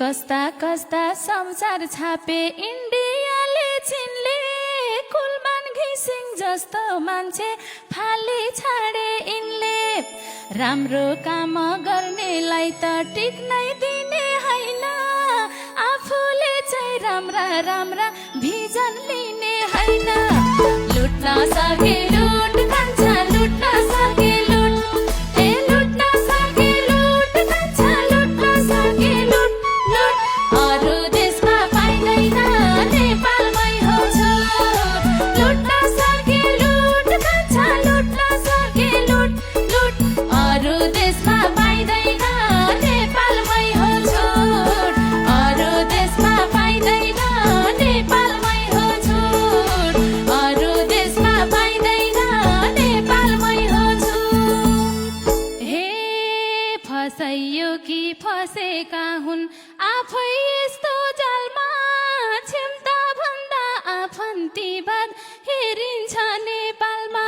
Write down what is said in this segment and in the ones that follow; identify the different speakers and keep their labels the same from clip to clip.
Speaker 1: कस्ता कस्ता संसार छापे इन्डियाले चिनले कुलमान घिसिङ जस्तो मान्छे फाली छाडे यिनले राम्रो काम गर्नेलाई त टिक्नै दिने हैन आफूले चाहिँ राम्रा राम्रा भिजन लिने हैन लुट्न सके लुट कान्छा लुट्न सके लुट ए लुट्न सके लुट कान्छा लुट्न सके लुट लुट अरू देशमा पाइदैन नेपालमै हो छुट लुट्न सके लुट कान्छा लुट्न सके लुट लुट अरू देशमा पाइदैन नेपालमै हो छुट अरू देशमा पाइदैन नेपालमै हो छुट अरू देशमा पाइदैन नेपालमै हो छुट हे फसाइयो कि फसेका हुन् आफै यस्तो जालमा छिम्ता भन्दा आफन्तीवाद हेरिन्छ नेपालमा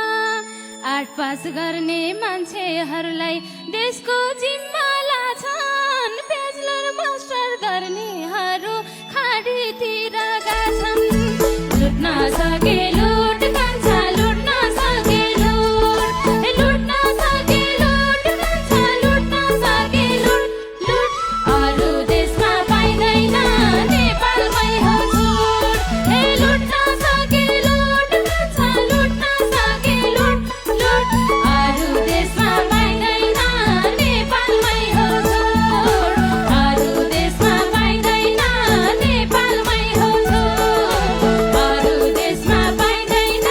Speaker 1: 8 पास गर्ने मान्छेहरूलाई देशको जिम्मा लाछन् ब्याचलर मास्टर गर्नेहरू खाडीतिर गाछन् लुट्न सके लुट कान्छा लुट्न सके लुट लुट्न सके लुट कान्छा लुट्न सके लुट लुट अरू देशमा पाइदैन नेपालमै हो छुट ए लुट्न सके लुट कान्छा लुट्न सके लुट लुट अरू देशमा पाइदैन नेपालमै हो छुट अरू देशमा पाइदैन नेपालमै हो छुट अरू देशमा पाइदैन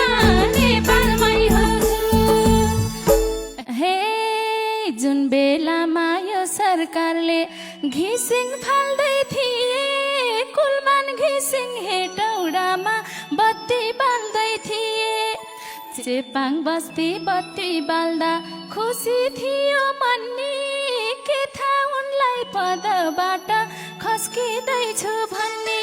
Speaker 1: नेपालमै हो छुट हे जुन बेलामा यो सरकारले घिसिङ फाल्दै थिए कुलमान घिसिङ हेटौडामा बत्ती बाल्दै थिए चेपाङ बस्ती बत्ती बाल्दा खुसी थियो मन्नी के थाहा उनलाई पदबाट खस्किँदैछु भन्ने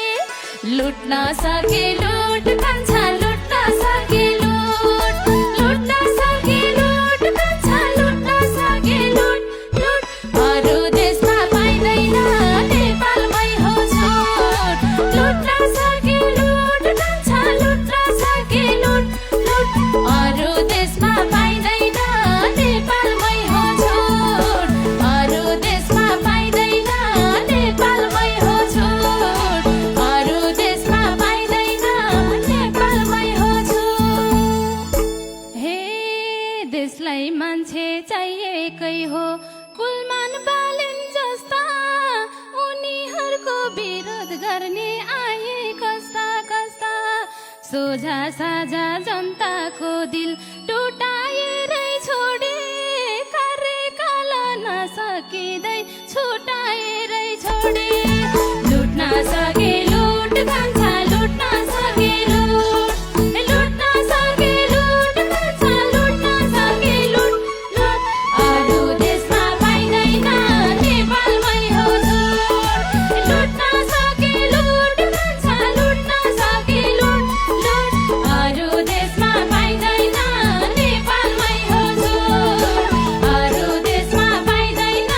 Speaker 1: लुट्न सके लुट कान्छा लुट्न सके लुट लुट्न सके लुट कान्छा लुट्न सके लुट लुट अरू देशमा पाइदैन नेपालमै हो छुट लुट्न सके लुट कान्छा लुट्न सके लुट लुट अरू देशमा पाइदैन नेपालमै हो छुट अरू देशमा पाइदैन नेपालमै हो छुट अरू देशमा पाइदैन नेपालमै हो छुट हे देशलाई मान्छे चाहिएकै हो कुलमान बालेन जस्ता उनीहरूको विरोध गर्ने आए कस्ता कस्ता सोझा साझा जनताको दिल टुटाएरै छोडे कार्यकाल नसकिँदै छुटाएरै छोडे लुट्न सके लुट कान्छा लुट्न सके लुट लुट्न सके लुट कान्छा लुट्न सके लुट लुट अरू देशमा पाइदैन नेपालमै हो छुट लुट्न सके लुट कान्छा लुट्न सके लुट लुट अरू देशमा पाइदैन नेपालमै हो छुट अरू देशमा पाइदैन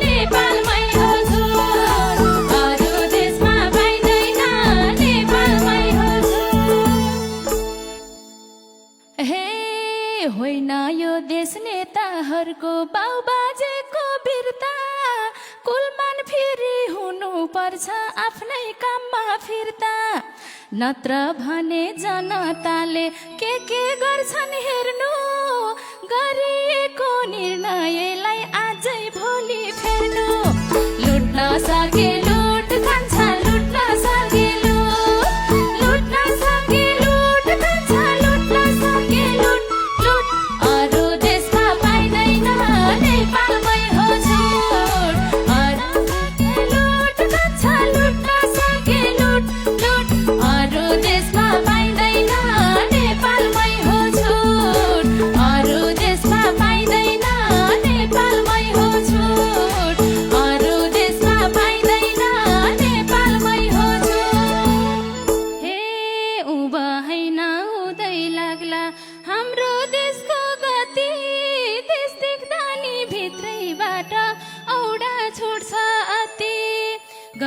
Speaker 1: नेपालमै हो छुट अरू देशमा पाइदैन नेपालमै हो छुट हे होइन यो देश नेताहरूको बाउबाजेको वीरता कुलमान फेरि हुनुपर्छ आफ्नै काममा फिर्ता नत्र भने जनताले के गर्छन् हेर्नु गरिएको निर्णयलाई आजै भोलि फेर्नु लुट्न सके लुट कान्छा लुट्न सके लुट लुट्न सके लुट कान्छा लुट्न सके लुट लुट अरू देशमा पाइदैन नेपालमै हो छुट अरू लुट कान्छा लुट्न सके लुट लुट अरू देशमा पाइदैन नेपालमै हो छुट अरू देशमा पाइदैन नेपालमै हो छुट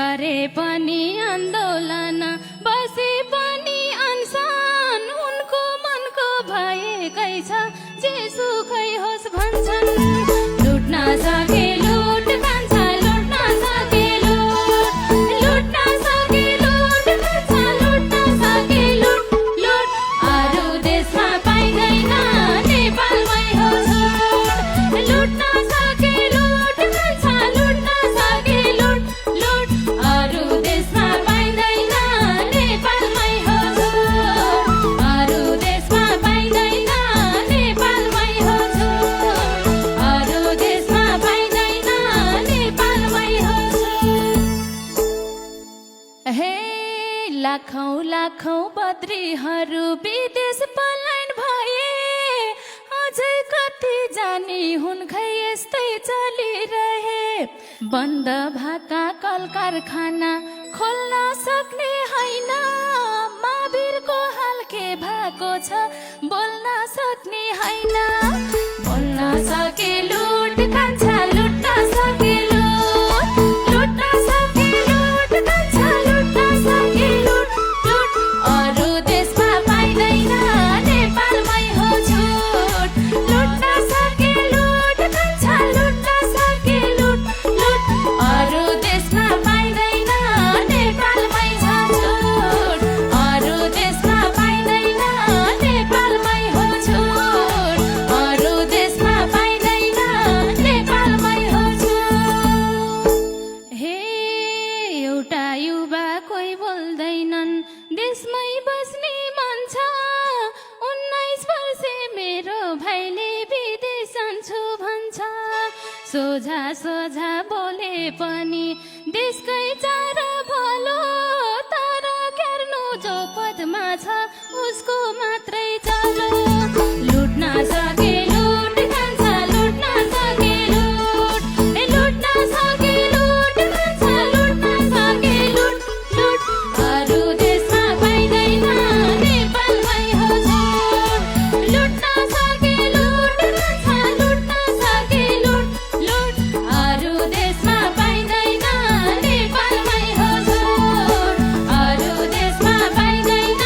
Speaker 1: गरे पनि आन्दोलन बसे पनि अनसन उनको मनको भएकै छ जे सुखै होस् भन्छन् लुट्न सके लुट कान्छा लुट्न सके लुट लुट्न सके लुट कान्छा लुट्न सके लुट लुट अरू देशमा पाइँदैन नेपालमै हो छुट लुट्न सके लुट कान्छा लुट्न सके लुट लुट अरू देशमा पाइँदैन नेपालमै हो छुट अरू देशमा पाइँदैन नेपालमै हो छुट अरू देशमा पाइँदैन नेपालमै हो छुट हे लाखौं लाखौं बद्रीहरू विदेश पलायन भए अझै कति जानी हुन् खै यस्तै चलिरहे बन्द भएका कल कारखाना खोल्न सक्ने होइन महावीरको हाल के भएको छ बोल्न सक्ने होइन बोल्न सके लुट कान्छा लुट्न सके लुट लुट्न सके लुट कान्छा लुट्न सके लुट लुट अरू देशमा पाइँदैन नेपालमै हो छुट लुट्न सके लुट कान्छा लुट्न सके लुट लुट अरू देशमा पाइँदैन नेपालमै छ छुट अरू देशमा पाइँदैन नेपालमै हो छुट अरू देशमा पाइँदैन नेपालमै हो छुट हे एउटा युवा कोही बोल्दैनन् देशमै बस्ने मन छ 19 वर्षे मेरो भाइले विदेश जान्छु भन्छ सोझा सोझा बोले पनि देशकै चार भलो तर केर्नु जो पदमा छ उसको मात्रै चलो लुट्न सके लुट कान्छा लुट्न सके लुट लुट्न सके लुट कान्छा लुट्न सके लुट लुट अरू देशमा पाइँदैन नेपालमै हो छुट लुट्न सके लुट कान्छा लुट्न सके लुट लुट अरू देशमा पाइँदैन नेपालमै हो छुट अरू देशमा पाइँदैन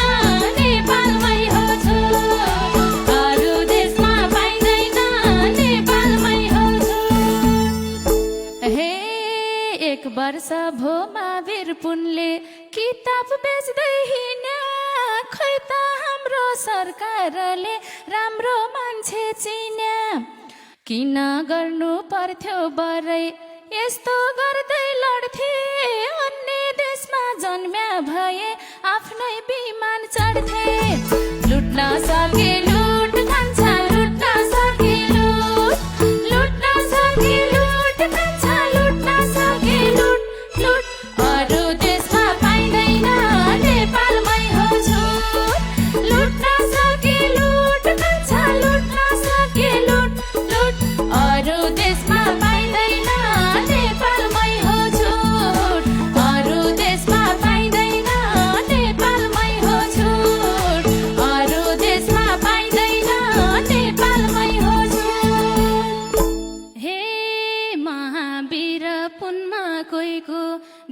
Speaker 1: नेपालमै हो छुट अरू देशमा पाइँदैन नेपालमै हो छुट हे एक वर्ष भो महावीर पुनले किताब बेच्दै हिँड्या खै त हाम्रो सरकारले राम्रो मान्छे चिन्या किन गर्नु पर्थ्यो बरै यस्तो गर्दै लड्थे अन्य देशमा जन्म्या भए आफ्नै विमान चढ्थे लुट्न सके लुट कान्छा लुट्न सके लुट लुट्न सके लुट कान्छा लुट्न सके लुट लुट अरू देशमा पाइँदैन नेपालमै हो छुट लुट्न सके लुट कान्छा लुट्न सके लुट लुट अरू देशमा पाइँदैन नेपालमै हो छुट अरू देशमा पाइँदैन नेपालमै हो छुट अरू देशमा पाइँदैन नेपालमै हो छुट हे महावीर पुनमा कोहीको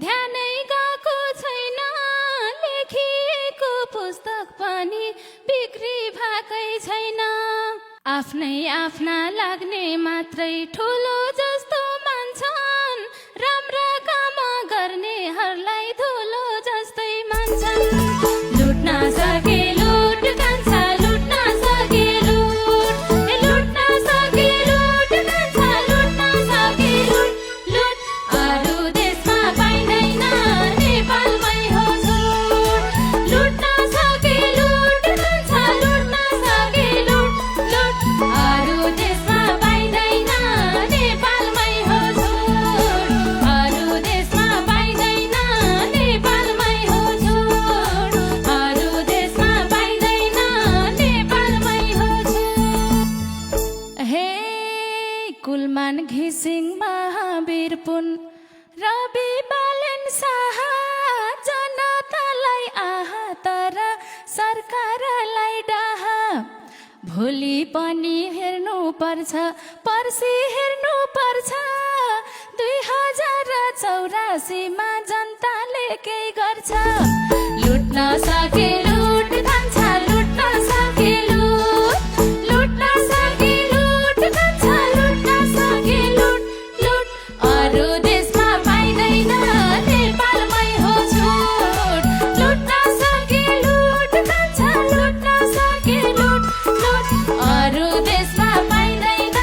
Speaker 1: ध्यानै गएको छैन लेखिएको पुस्तक पनि बिक्री भएकै छैन आफ्नै आफ्ना लाग्ने मात्रै ठुलो जस्तो मान्छन् राम्रा काम गर्नेहरूलाई धुलो जस्तै मान्छन् लुट्न सके लुट कान्छा लुट्न सके लुट लुट्न सके लुट कान्छा लुट्न सके लुट लुट अरू देशमा पाइँदैन नेपालमै हो छुट लुट्न सके लुट कान्छा लुट्न सके लुट लुट अरू देशमा पाइँदैन नेपालमै हो छुट अरू देशमा पाइँदैन नेपालमै हो छुट अरू देशमा पाइँदैन नेपालमै हो छुट हे कुलमान घिसिङ महावीर पुन रवि बालेन शाह जनतालाई आहा तर सरकारलाई डाहा भोलि पनि हेर्नु पर्छ पर्सि हेर्नु पर्छ 2084 मा जनता केही गर्छ लुट्न सके लुट खान्छ लुट्न सके लुट लुट्न सके लुट खान्छ लुट्न सके लुट लुट अरू देशमा पाइँदैन नेपालमै हो छुट लुट्न सके लुट खान्छ लुट्न सके लुट लुट अरू देशमा पाइँदैन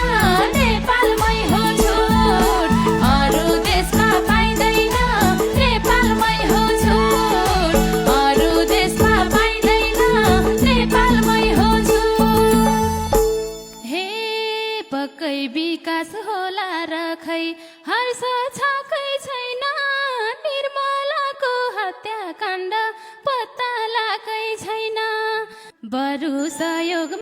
Speaker 1: नेपालमै हो छुट अरू देशमा पाइँदैन नेपालमै हो छुट अरू देशमा पाइँदैन नेपालमै हो छुट हे पक्कै विकास होला र खै हर्ष छाकै छैन निर्मलाको हत्याकाण्ड पत्ता लागै छैन बरु सहयोग